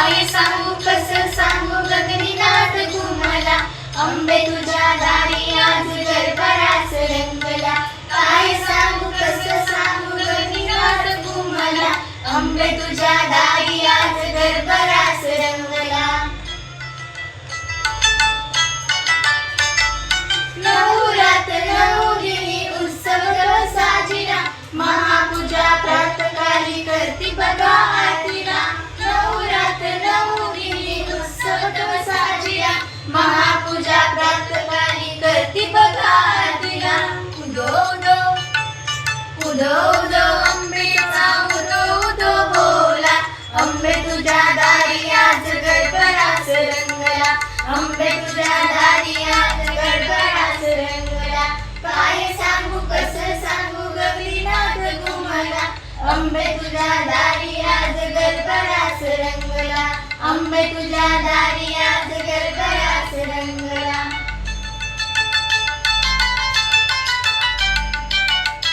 काय सांगू कसं सांगू गगनीनाथ घुमला, अंबे तुझ्या दारी आज गरबरास रंगला. काय सांगू कसं सांगू गगनीनाथ घुमला, अंबे तुझ्या दारी आज गरबरास रंगला. नऊ रात नऊ दिनी उत्सव साजिरा, महापूजा प्रातकाली करती बघा आरतीला. नऊ रात नऊ दिनी उत्सव साजिरा, महापूजा प्रातकाली करती बघा आरतीला. उदो उदो उदो उदो अंबेचा उदो उदो बोला, अंबे तुझ्या दारी आज गडबडास रंगला, अंबे तुझ्या दारी आज गडबडास रंगला. काय सांगू कसं सांगू गगनीनाथ घुमला, अंबे तुझ्या दारी आज गडबडास रंगला, अंबे तुझ्या दारी आज